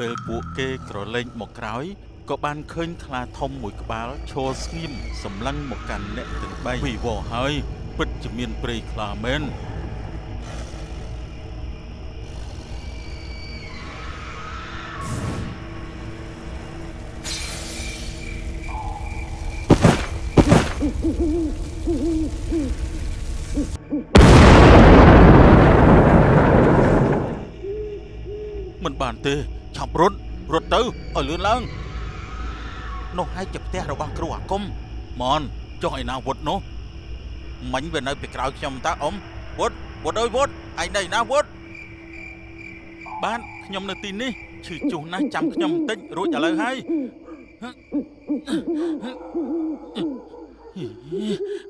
ពេលពួកគេក្រឡេកមកក្រោយក៏បានឃើញខ្លាធំមួយក្បាលឈរស្ងៀមសម្លឹងមកកាន់អ្នកទាំងបីវិវរហើយពិតជាមានព្រៃខ្លាមែនមិនបានទេឆាប់រត់ទៅឲ្យលឿនឡើងនោះហើយជាផ្ទះរបស់គ្រូអាគមមនចុះឯណាវុតនោះមិញវានៅពីក្រោយខ្ញុំតើអ៊ំវុតអើយវុតឯណៃណាវុតបានខ្ញុំនៅទីនេះឈឺជុះណាស់ចាំខ្ញុំបន្តិចរួចឥឡូវហើយ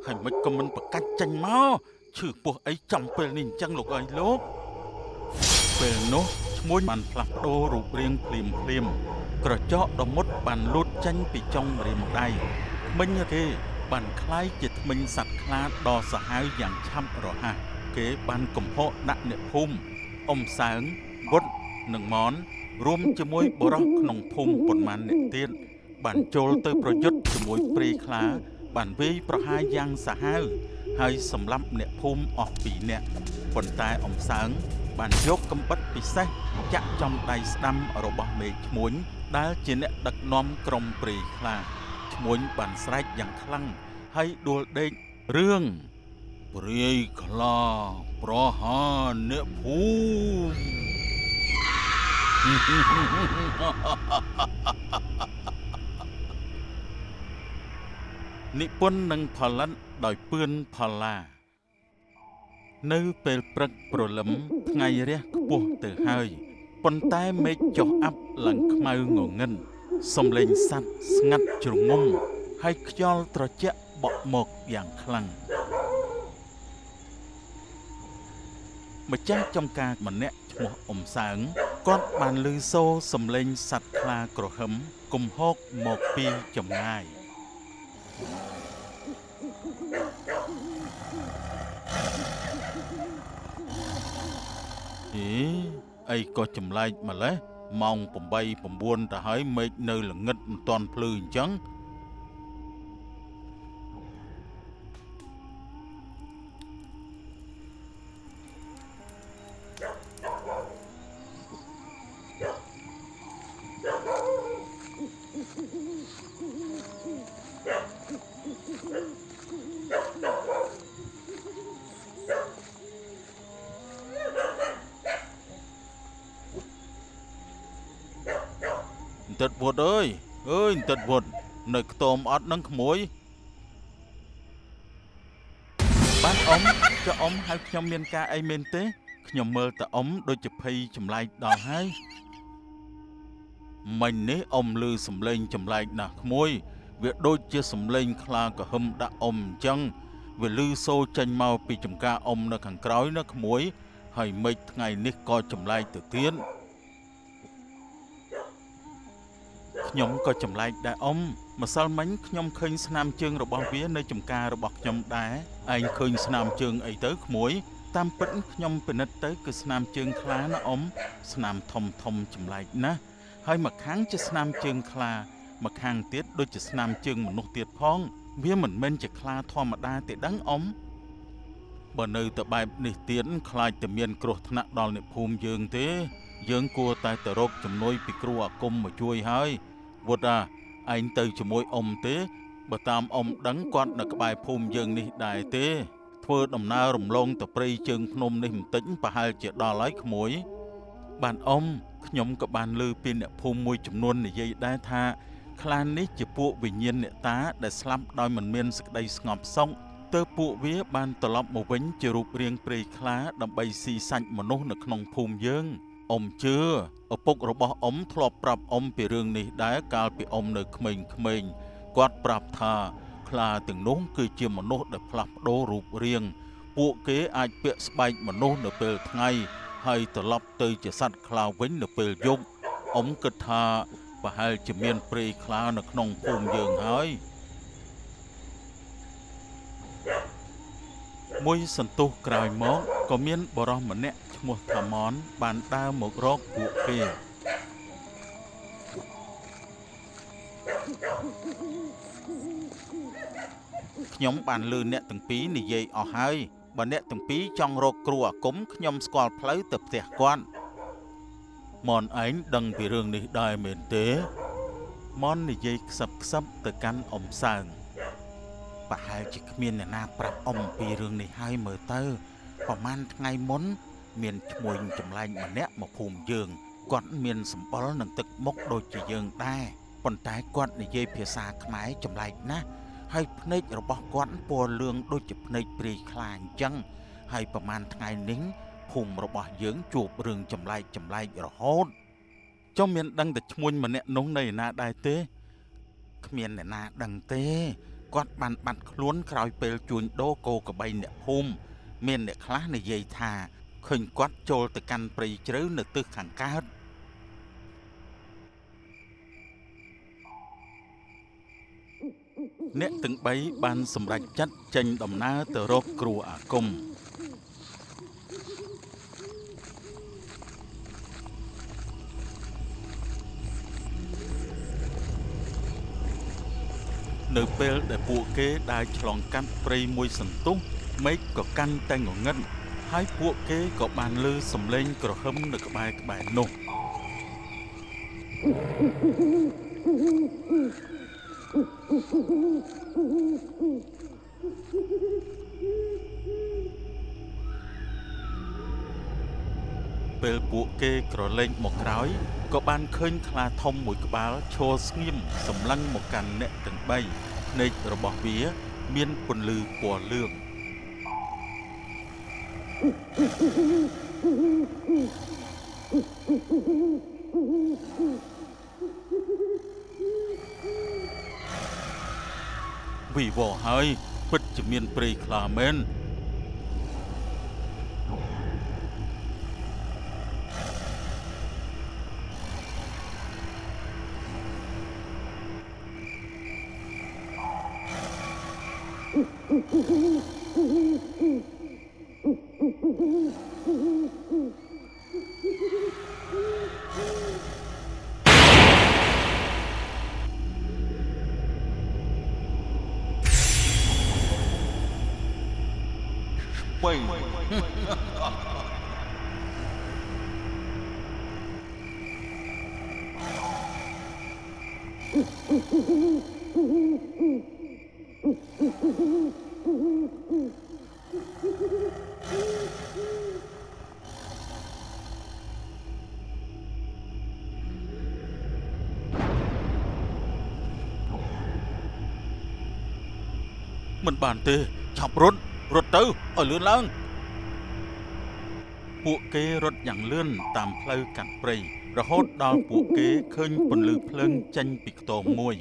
ហើយមិនក៏មិនប្រកាច់ចេញមកឈឺពោះអីចំពេលនេះអញ្ចឹងលោកអើយលោកពេលនោះឈ្មួញបានផ្លាស់ប្ដូររូបរាងភ្លាមក្រចកដ៏មុតបានលូតចេញពីចុងម្រាមដៃមិញគេបានคล้ายជាថ្មិញសត្វខ្លាដ៏សាហាវយ៉ាងឆាប់រហ័សគេបានកំហកដាក់អ្នកភូមិអ៊ំសើងវុតនិងមនរួមជាមួយបរោះក្នុងភូមិប៉ុន្មានអ្នកទៀតបានចូលទៅប្រយុទ្ធជាមួយព្រៃខ្លាបានវាយប្រហារយ៉ាងសាហាវហើយសម្លាប់អ្នកភូមិអស់2នាក់ប៉ុន្តែអ៊ំសើងបានយកកំបិតពិសេសចាក់ចំដៃស្ដាំរបស់មេឃឈ្មួញដែលជាអ្នកដឹកនាំក្រុមព្រៃខ្លាឈ្មួញបានស្រែកយ៉ាងខ្លាំងហើយដួលដេករឿងព្រៃខ្លាប្រហារអ្នកភូមិនិពន្ធនិងផលិតដោយពឿនផល្លានៅពេលព្រឹកព្រលឹមថ្ងៃរះខ្ពស់ទៅហើយប៉ុន្តែមេឃចុះអាប់ឡើងខ្មៅងងឹនសំឡេងសត្វស្ងាត់ជ្រងំហើយខ្យល់ត្រជាក់បក់មកយ៉ាងខ្លាំងម្ចាស់ចំការម្នាក់ឈ្មោះអ៊ំសើងគាត់បានឮសូរសំឡេងសត្វខ្លាក្រហឹមគំហកមកពីចម្ងាយអីក៏ចម្លែកម្លេះម៉ោង8 9ទៅហើយមេឃនៅល្ងិតមិនទាន់ភ្លឺអញ្ចឹងបន្តិចវុតអើយបន្តិចវុតនៅខ្ទមអត់នឹងក្មួយបានអ៊ំចុះអ៊ំហៅខ្ញុំមានការអីមែនទេខ្ញុំមើលតអ៊ំដូចជាភ័យចម្លែកដល់ហើយមិញនេះអ៊ំឮសំឡេងចម្លែកណាស់ក្មួយវាដូចជាសំឡេងខ្លាក្រហឹមដាក់អ៊ំអញ្ចឹងវាឮសូរចេញមកពីចំការអ៊ំនៅខាងក្រោយណាក្មួយហើយមេឃថ្ងៃនេះក៏ចម្លែកទៅទៀតខ្ញុំក៏ចម្លែកដែរអ៊ំម្សិលមិញខ្ញុំឃើញស្នាមជើងរបស់វានៅចំការរបស់ខ្ញុំដែរឯងឃើញស្នាមជើងអីទៅក្មួយតាមពិតខ្ញុំពិនិត្យទៅគឺស្នាមជើងខ្លាណាអ៊ំស្នាមធំចម្លែកណាស់ហើយម្ខាងជាស្នាមជើងខ្លាម្ខាងទៀតដូចជាស្នាមជើងមនុស្សទៀតផងវាមិនមែនជាខ្លាធម្មតាទេដឹងអ៊ំបើនៅតែបែបនេះទៀតខ្លាចតែមានគ្រោះថ្នាក់ដល់អ្នកភូមិយើងទេយើងគួរតែទៅរកជំនួយពីគ្រូអាគមមកជួយហើយវុតឯងទៅជាមួយអ៊ំទេបើតាមអ៊ំដឹងគាត់នៅក្បែរភូមិយើងនេះដែរទេធ្វើដំណើររំលងទៅព្រៃជើងភ្នំនេះបន្តិចប្រហែលជាដល់ហើយក្មួយបានអ៊ំខ្ញុំក៏បានឮពីអ្នកភូមិមួយចំនួននិយាយដែរថាខ្លានេះជាពួកវិញ្ញាណអ្នកតាដែលស្លាប់ដោយមិនមានសេចក្តីស្ងប់សុខទើបពួកវាបានត្រឡប់មកវិញជារូបរាងព្រៃខ្លាដើម្បីស៊ីសាច់មនុស្សនៅក្នុងភូមិយើងអ៊ំជឿឪពុករបស់អ៊ំធ្លាប់ប្រាប់អ៊ំពីរឿងនេះដែរកាលពីអ៊ំនៅក្មេងៗគាត់ប្រាប់ថាខ្លាទាំងនោះគឺជាមនុស្សដែលផ្លាស់ប្ដូររូបរាងពួកគេអាចពាក់ស្បែកមនុស្សនៅពេលថ្ងៃហើយត្រឡប់ទៅជាសត្វខ្លាវិញនៅពេលយប់អ៊ំគិតថាប្រហែលជាមានព្រៃខ្លានៅក្នុងភូមិយើងហើយមួយសន្ទុះក្រោយមកក៏មានបរិសម្នាក់ឈ្មោះថាមនបានដើរមករកពួកគេ ខ្ញុំបានលឺអ្នកទាំងពីរនិយាយអស់ហើយបើអ្នកទាំងពីរចង់រកគ្រូអាគមខ្ញុំស្គាល់ផ្លូវទៅផ្ទះគាត់មនឯងដឹងពីរឿងនេះដែរមែនទេមននិយាយខ្សឹបទៅកាន់អ៊ំសើងប្រហែលជាគ្មានអ្នកណាប្រាប់អ៊ំពីរឿងនេះហើយមើលទៅប្រហែលថ្ងៃមុនមានឈ្មោះចម្លែកម្នាក់មកភូមិយើងគាត់មានសម្បុរនិងទឹកមុខដូចជាយើងដែរប៉ុន្តែគាត់និយាយភាសាខ្មែរចម្លែកណាស់ហើយភ្នែករបស់គាត់ពណ៌លឿងដូចជាភ្នែកព្រាយខ្លាអញ្ចឹងហើយប្រហែលថ្ងៃនេះភូមិរបស់យើងជួបរឿងចម្លែករហូតចុះមានដឹងតែឈ្មោះម្នាក់នោះនៅណាដែរទេគ្មានអ្នកណាដឹងទេគាត់បានបាត់ខ្លួនក្រោយពេលជួញដូរគោក្របីអ្នកភូមិមានអ្នកខ្លះនិយាយថាឃើញគាត់ចូលទៅកាន់ព្រៃជ្រៅនៅទិសខាងកើតអ្នកទាំងបីបានសម្រេចចាត់ចេញដំណើរទៅរកគ្រូអាគមនៅពេលដែលពួកគេដើរឆ្លងកាត់ព្រៃមួយសន្ទុះមេឃក៏កាន់តែងងឹតហើយពួកគេក៏បានឮសំឡេងក្រហមនៅក្បែរនោះពេលពួកគេក្រឡេកមកក្រោយក៏បានឃើញខ្លាធំមួយក្បាលឈរស្ងៀមសម្លឹងមកកាន់អ្នកទាំងបីភ្នែករបស់វាមានពន្លឺពណ៌លឿងវិវរហើយពិតជាមានព្រៃខ្លាមែនមិនបានទេឆាប់រត់ទៅឲ្យលឿនឡើងពួកគេរត់យ៉ាងលឿនតាមផ្លូវកាត់ព្រៃរហូតដល់ពួកគេឃើញពន្លឺភ្លើងចេញពីខ្ទមមួយ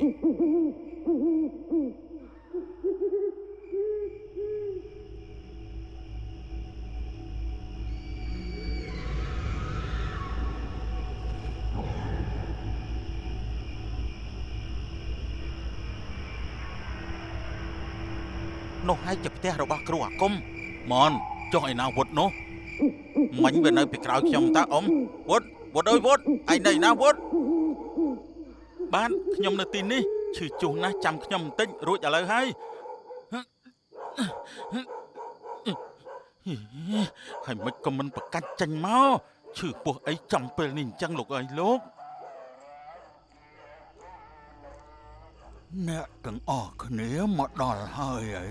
នោះហើយជាផ្ទះរបស់គ្រូអាគមមនចុះឯណាវុតនោះមិញវានៅពីក្រោយខ្ញុំតើអ៊ំវុតអើយវុតឯនៅណាវុតបានខ្ញុំនៅទីនេះឈឺជុះណាស់ចាំខ្ញុំបន្តិចរួចឥឡូវហើយហើយមិនក៏មិនប្រកាច់ចេញមកឈឺពោះអីចំពេលនេះអញ្ចឹងលោកអើយលោកអ្នកទាំងអស់គ្នាមកដល់ហើយអី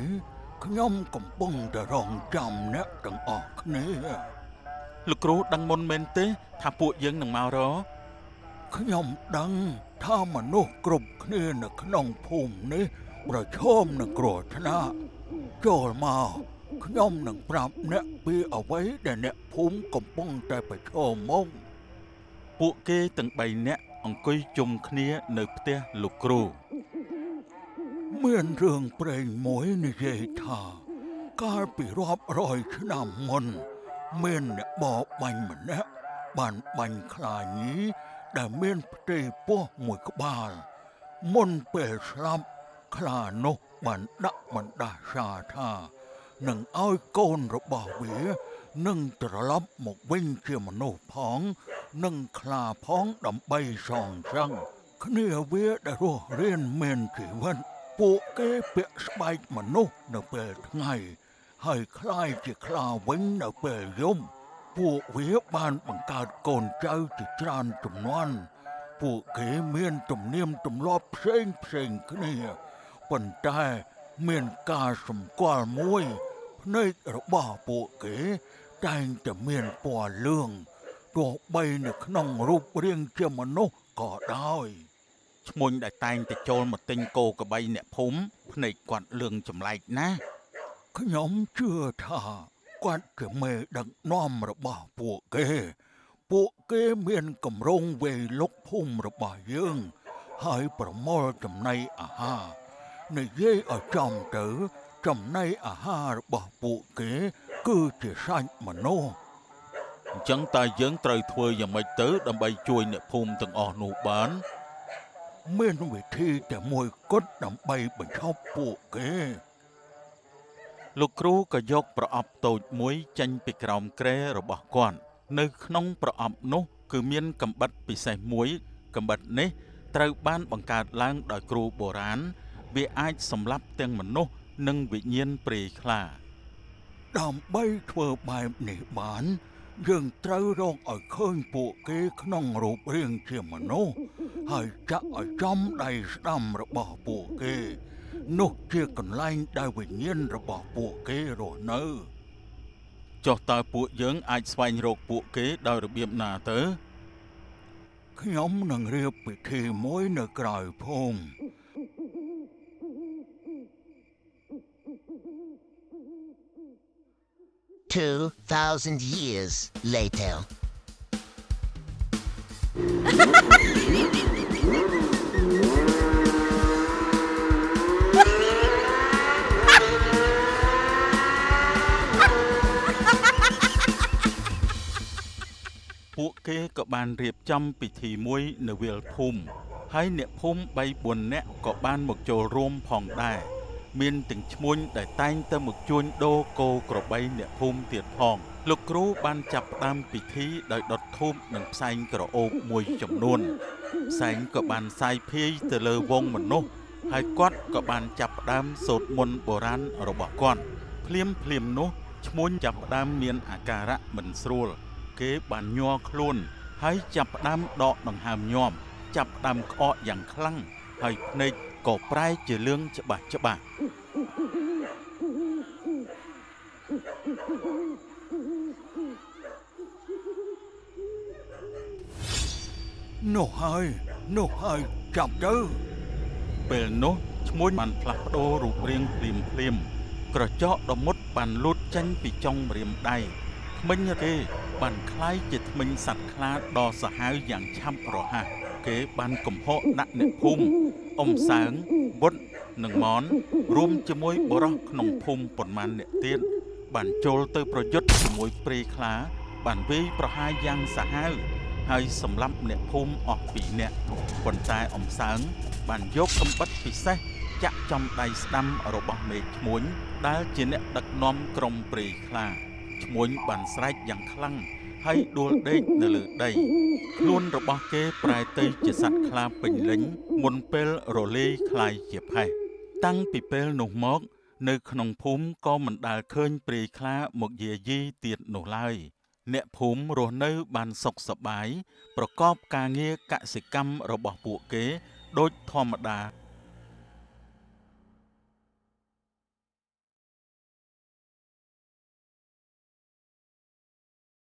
ខ្ញុំកំពុងតែរងចាំអ្នកទាំងអស់គ្នាលោកគ្រូដឹងមុនមែនទេថាពួកយើងនឹងមករកខ្ញុំដឹងថាមនុស្សគ្រប់គ្នានៅក្នុងភូមិនេះប្រឈមនឹងគ្រោះថ្នាក់ចូលមកខ្ញុំនឹងប្រាប់អ្នកពីអ្វីដែលអ្នកភូមិកំពុងតែប្រឈមមកពួកគេទាំង3នាក់អង្គុយជុំគ្នានៅផ្ទះលោកគ្រូមានរឿងព្រេងមួយនិយាយថាកាលពីរាប់រយឆ្នាំមុនមានអ្នកបរបាញ់ម្នាក់បានបាញ់ខ្លាញីដែលមានផ្ទៃពោះមួយក្បាលមុនពេលស្លាប់ខ្លានោះបានដាក់បណ្ដាសាថានឹងឲ្យកូនរបស់វានឹងត្រឡប់មកវិញជាមនុស្សផងនិងខ្លាផងដើម្បីសងសឹង គ្នាវាដែលរស់រៀនមានជីវិតពួកគេពាក់ស្បែកមនុស្សនៅពេលថ្ងៃហើយคล้ายជាខ្លាវិញនៅពេលយប់ពួកវាបានបង្កើតកូនចៅជាច្រើនជំនាន់ពួកគេមានទំនៀមទម្លាប់ផ្សេងគ្នាប៉ុន្តែមានការសម្គាល់មួយភ្នែករបស់ពួកគេតែងតែមានពណ៌លឿងទោះបីនៅក្នុងរូបរាងជាមនុស្សក៏ដោយ ឈ្មួញដែលតែងតែចូលមកទិញគោក្របីអ្នកភូមិភ្នែកគាត់លឿងចម្លែកណាស់ ខ្ញុំជឿថាគាត់ជាមេដឹកនាំរបស់ពួកគេមានគម្រោងវេលុកភូមិរបស់យើងហើយប្រមូលចំណីអាហារនិយាយឲ្យចំទៅចំណីអាហាររបស់ពួកគេគឺជាសាច់មនុស្ស អញ្ចឹងតើយើងត្រូវធ្វើយ៉ាងម៉េចទៅដើម្បីជួយអ្នកភូមិទាំងអស់នោះបាន មានវិធីតែមួយគត់ដើម្បីបញ្ឈប់ពួកគេ លោកគ្រូក៏យកប្រអប់តូចមួយចេញពីក្រោមគ្រែរបស់គាត់នៅក្នុងប្រអប់នោះគឺមានកាំបិតពិសេសមួយកាំបិតនេះត្រូវបានបង្កើតឡើងដោយគ្រូបុរាណវាអាចសម្លាប់ទាំងមនុស្សនិងវិញ្ញាណព្រៃខ្លា ដើម្បីធ្វើបែបនេះបានយើងត្រូវរកឲ្យឃើញពួកគេក្នុងរូបរាងជាមនុស្សហើយចាក់ឲ្យចំដៃស្ដាំរបស់ពួកគេនោះជាកន្លែងដែលវិញ្ញាណរបស់ពួកគេរស់នៅ ចុះតើពួកយើងអាចស្វែងរកពួកគេដោយរបៀបណាទៅ ខ្ញុំនឹងរៀបពិធីមួយនៅក្រៅភូមិ 2,000 years later. ពួកគេក៏បានរៀបចំពិធីមួយនៅវាលភូមិហើយអ្នកភូមិ 3-4 នាក់ក៏បានមកចូលរួមផងដែរមានទាំងឈ្មួញដែលតែងទៅមកជួញដូរគោក្របីអ្នកភូមិទៀតផងលោកគ្រូបានចាប់ផ្ដើមពិធីដោយដុតធូបនិងផ្សែងក្រអូបមួយចំនួនផ្សែងក៏បានសាយភាយទៅលើវងមនុស្សហើយគាត់ក៏បានចាប់ផ្ដើមសូត្រមន្តបុរាណរបស់គាត់ភ្លាមនោះឈ្មួញចាប់ផ្ដើមមានអាការៈមិនស្រួលគេបានញ័រខ្លួនហើយចាប់ផ្ដើមដកដង្ហើមញាំចាប់ផ្ដើមក្អកយ៉ាងខ្លាំងហើយភ្នែកក៏ប្រែជាលឿងច្បាស់នោះហើយចាប់ទៅ ពេលនោះឈ្មួញបានផ្លាស់ប្ដូររូបរាងភ្លាមក្រចកដ៏មុតបានលូតចេញពីចុងម្រាមដៃធ្មេញគេបានคล้ายជាធ្មេញសត្វខ្លាដ៏សាហាវយ៉ាងឆាប់រហ័សគេបានកំហកដាក់អ្នកភូមិអ៊ំសើងវុតនិងមនរួមជាមួយបរោះក្នុងភូមិប៉ុន្មានអ្នកទៀតបានចូលទៅប្រយុទ្ធជាមួយព្រៃខ្លាបានវាយប្រហារយ៉ាងសាហាវហើយសម្លាប់អ្នកភូមិអស់2នាក់ប៉ុន្តែអ៊ំសើងបានយកកាំបិតពិសេសចាក់ចំដៃស្ដាំរបស់មេឈ្មួញដែលជាអ្នកដឹកនាំក្រុមព្រៃខ្លាឈ្មួញបានស្រែកយ៉ាងខ្លាំងហើយដួលដេកនៅលើដីខ្លួនរបស់គេប្រែទៅជាសត្វខ្លាពេញលេញមុនពេលរលាយคล้ายជាផេះតាំងពីពេលនោះមកនៅក្នុងភូមិក៏មិនដែលឃើញព្រៃខ្លាមកយាយីទៀតនោះឡើយអ្នកភូមិរស់នៅបានសុខសប្បាយប្រកបការងារកសិកម្មរបស់ពួកគេដូចធម្មតា